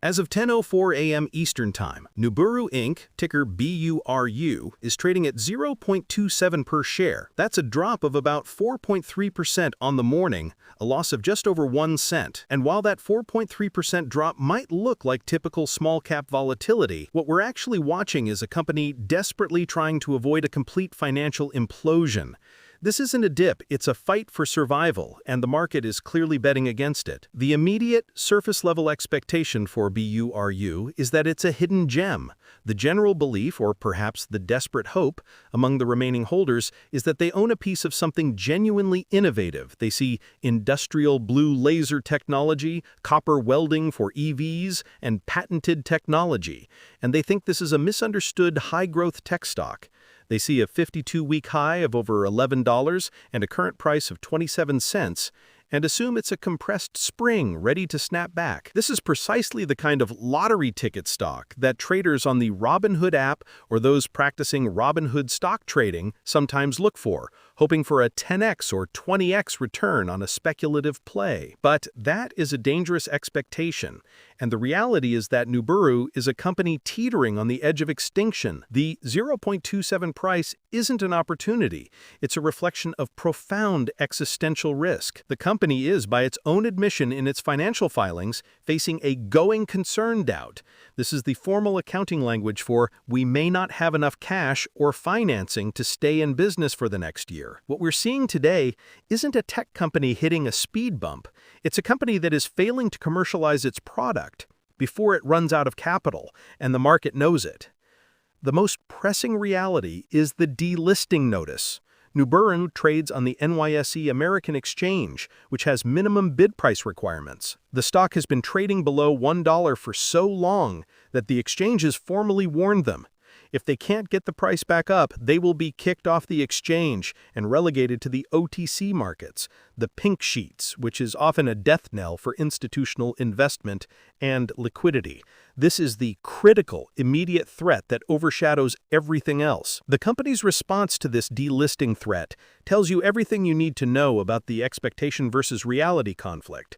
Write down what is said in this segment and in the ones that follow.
As of 10:04 a.m. Eastern Time, Nuburu Inc., ticker BURU, is trading at 0.27 per share. That's a drop of about 4.3% on the morning, a loss of just over 1 cent. And while that 4.3% drop might look like typical small-cap volatility, what we're actually watching is a company desperately trying to avoid a complete financial implosion. This isn't a dip, it's a fight for survival, and the market is clearly betting against it. The immediate, surface-level expectation for BURU is that it's a hidden gem. The general belief, or perhaps the desperate hope, among the remaining holders is that they own a piece of something genuinely innovative. They see industrial blue laser technology, copper welding for EVs, and patented technology, and they think this is a misunderstood high-growth tech stock. They see a 52-week high of over $11 and a current price of 27 cents, and assume it's a compressed spring ready to snap back. This is precisely the kind of lottery ticket stock that traders on the Robinhood app or those practicing Robinhood stock trading sometimes look for, hoping for a 10x or 20x return on a speculative play. But that is a dangerous expectation, and the reality is that Nuburu is a company teetering on the edge of extinction. The 0.27 price isn't an opportunity. It's a reflection of profound existential risk. The company is, by its own admission in its financial filings, facing a going concern doubt. This is the formal accounting language for we may not have enough cash or financing to stay in business for the next year. What we're seeing today isn't a tech company hitting a speed bump. It's a company that is failing to commercialize its product before it runs out of capital, and the market knows it. The most pressing reality is the delisting notice. Nuburu trades on the NYSE American Exchange, which has minimum bid price requirements. The stock has been trading below $1 for so long that the exchange has formally warned them. If they can't get the price back up, they will be kicked off the exchange and relegated to the OTC markets, the pink sheets, which is often a death knell for institutional investment and liquidity. This is the critical, immediate threat that overshadows everything else. The company's response to this delisting threat tells you everything you need to know about the expectation versus reality conflict.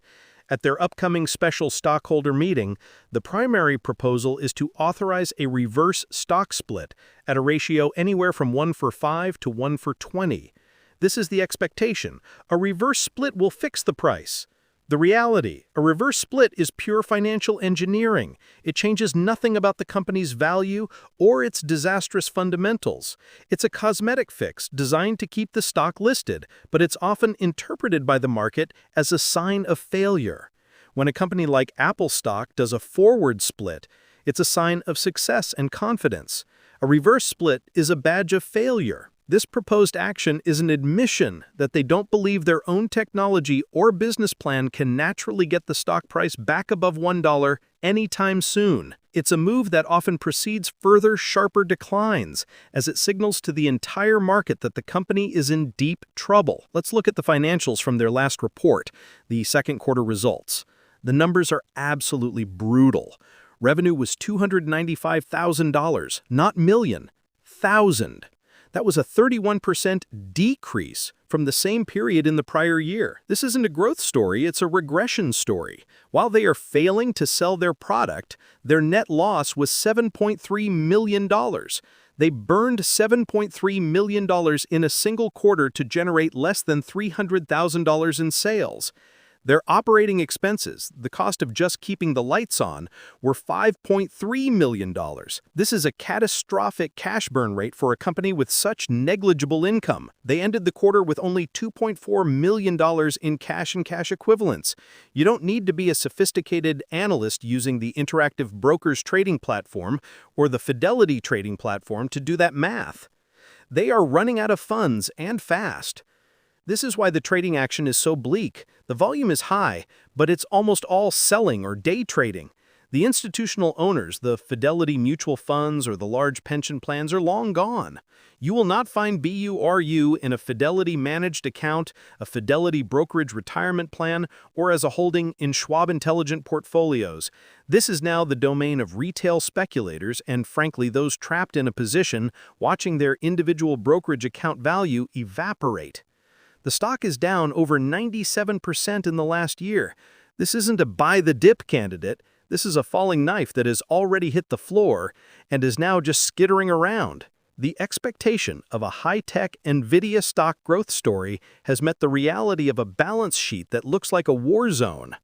At their upcoming special stockholder meeting, the primary proposal is to authorize a reverse stock split at a ratio anywhere from 1-for-5 to 1-for-20. This is the expectation. A reverse split will fix the price. The reality, a reverse split is pure financial engineering. It changes nothing about the company's value or its disastrous fundamentals. It's a cosmetic fix designed to keep the stock listed, but it's often interpreted by the market as a sign of failure. When a company like Apple stock does a forward split, it's a sign of success and confidence. A reverse split is a badge of failure. This proposed action is an admission that they don't believe their own technology or business plan can naturally get the stock price back above $1 anytime soon. It's a move that often precedes further, sharper declines, as it signals to the entire market that the company is in deep trouble. Let's look at the financials from their last report, the second quarter results. The numbers are absolutely brutal. Revenue was $295,000, not million, thousand. That was a 31% decrease from the same period in the prior year. This isn't a growth story, it's a regression story. While they are failing to sell their product, their net loss was $7.3 million. They burned $7.3 million in a single quarter to generate less than $300,000 in sales. Their operating expenses, the cost of just keeping the lights on, were $5.3 million. This is a catastrophic cash burn rate for a company with such negligible income. They ended the quarter with only $2.4 million in cash and cash equivalents. You don't need to be a sophisticated analyst using the Interactive Brokers trading platform or the Fidelity trading platform to do that math. They are running out of funds and fast. This is why the trading action is so bleak. The volume is high, but it's almost all selling or day trading. The institutional owners, the Fidelity mutual funds or the large pension plans, are long gone. You will not find BURU in a Fidelity managed account, a Fidelity brokerage retirement plan, or as a holding in Schwab Intelligent portfolios. This is now the domain of retail speculators and, frankly, those trapped in a position watching their individual brokerage account value evaporate. The stock is down over 97% in the last year. This isn't a buy-the-dip candidate. This is a falling knife that has already hit the floor and is now just skittering around. The expectation of a high-tech NVIDIA stock growth story has met the reality of a balance sheet that looks like a war zone.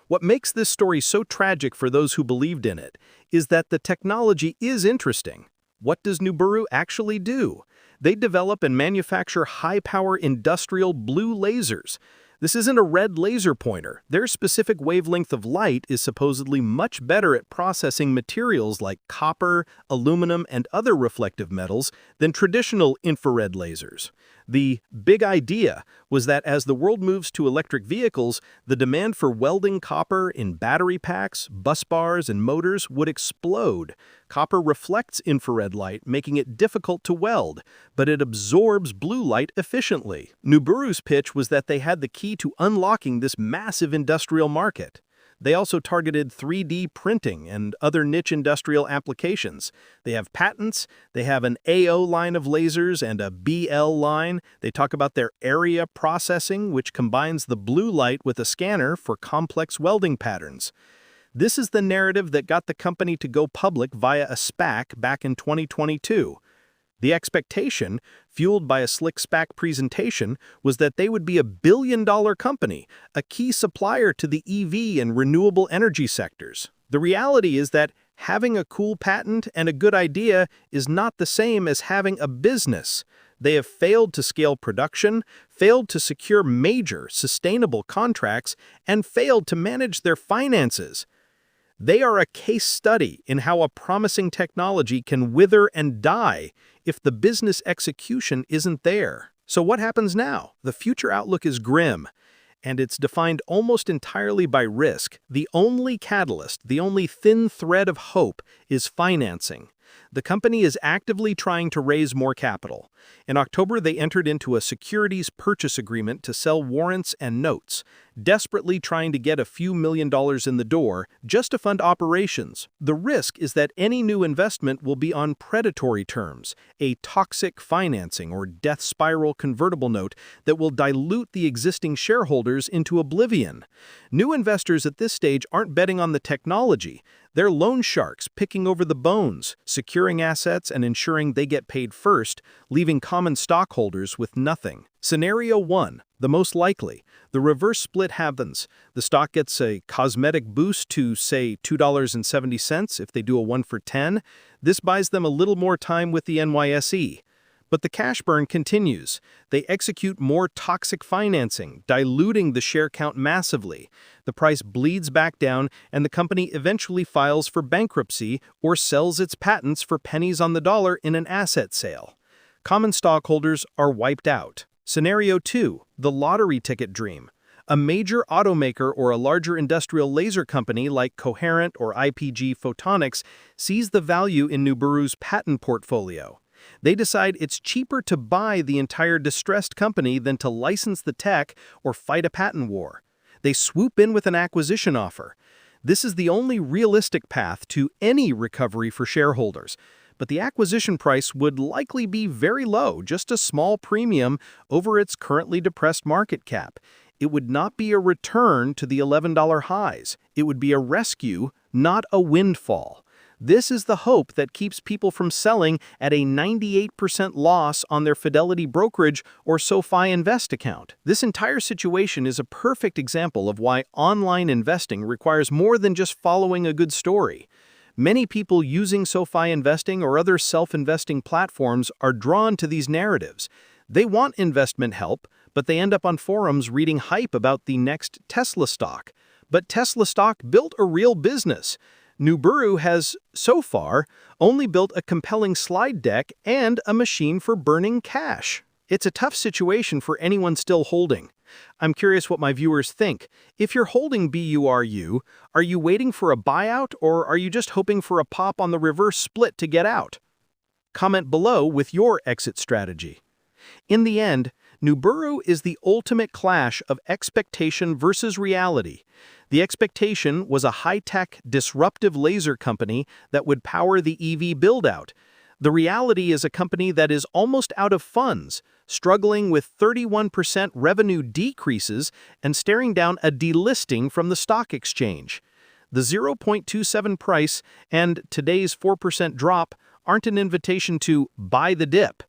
What makes this story so tragic for those who believed in it is that the technology is interesting. What does Nuburu actually do? They develop and manufacture high-power industrial blue lasers. This isn't a red laser pointer. Their specific wavelength of light is supposedly much better at processing materials like copper, aluminum, and other reflective metals than traditional infrared lasers. The big idea was that as the world moves to electric vehicles, the demand for welding copper in battery packs, bus bars, and motors would explode. Copper reflects infrared light, making it difficult to weld, but it absorbs blue light efficiently. Nuburu's pitch was that they had the key to unlocking this massive industrial market. They also targeted 3D printing and other niche industrial applications. They have patents, they have an AO line of lasers and a BL line. They talk about their area processing, which combines the blue light with a scanner for complex welding patterns. This is the narrative that got the company to go public via a SPAC back in 2022. The expectation, fueled by a slick SPAC presentation, was that they would be a billion-dollar company, a key supplier to the EV and renewable energy sectors. The reality is that having a cool patent and a good idea is not the same as having a business. They have failed to scale production, failed to secure major, sustainable contracts, and failed to manage their finances. They are a case study in how a promising technology can wither and die if the business execution isn't there. So what happens now? The future outlook is grim, and it's defined almost entirely by risk. The only catalyst, the only thin thread of hope, is financing. The company is actively trying to raise more capital. In October, they entered into a securities purchase agreement to sell warrants and notes, desperately trying to get a few $1 million in the door just to fund operations. The risk is that any new investment will be on predatory terms, a toxic financing or death spiral convertible note that will dilute the existing shareholders into oblivion. New investors at this stage aren't betting on the technology. They're loan sharks picking over the bones, securing assets and ensuring they get paid first, leaving common stockholders with nothing. Scenario 1, the most likely. The reverse split happens. The stock gets a cosmetic boost to, say, $2.70 if they do a 1 for 10. This buys them a little more time with the NYSE. But the cash burn continues. They execute more toxic financing, diluting the share count massively. The price bleeds back down, and the company eventually files for bankruptcy or sells its patents for pennies on the dollar in an asset sale. Common stockholders are wiped out. Scenario 2, the lottery ticket dream. A major automaker or a larger industrial laser company like Coherent or IPG Photonics sees the value in Nuburu's patent portfolio. They decide it's cheaper to buy the entire distressed company than to license the tech or fight a patent war. They swoop in with an acquisition offer. This is the only realistic path to any recovery for shareholders. But the acquisition price would likely be very low, just a small premium over its currently depressed market cap. It would not be a return to the $11 highs. It would be a rescue, not a windfall. This is the hope that keeps people from selling at a 98% loss on their Fidelity brokerage or SoFi Invest account. This entire situation is a perfect example of why online investing requires more than just following a good story. Many people using SoFi Investing or other self-investing platforms are drawn to these narratives. They want investment help, but they end up on forums reading hype about the next Tesla stock. But Tesla stock built a real business. Nuburu has, so far, only built a compelling slide deck and a machine for burning cash. It's a tough situation for anyone still holding. I'm curious what my viewers think. If you're holding BURU, are you waiting for a buyout or are you just hoping for a pop on the reverse split to get out? Comment below with your exit strategy. In the end, Nuburu is the ultimate clash of expectation versus reality. The expectation was a high-tech, disruptive laser company that would power the EV build-out. The reality is a company that is almost out of funds, struggling with 31% revenue decreases and staring down a delisting from the stock exchange. The 0.27 price and today's 4% drop aren't an invitation to buy the dip.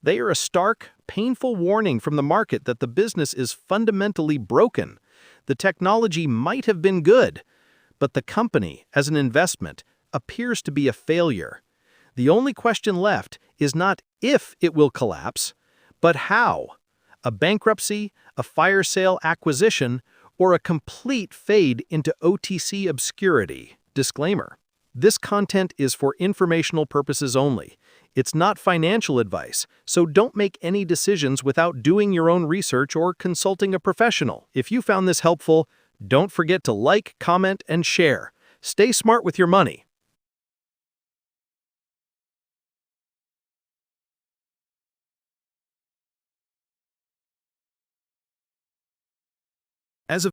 They are a stark, painful warning from the market that the business is fundamentally broken. The technology might have been good, but the company, as an investment, appears to be a failure. The only question left is not if it will collapse, but how. A bankruptcy, a fire sale acquisition, or a complete fade into OTC obscurity. Disclaimer: this content is for informational purposes only. It's not financial advice, so don't make any decisions without doing your own research or consulting a professional. If you found this helpful, don't forget to like, comment, and share. Stay smart with your money.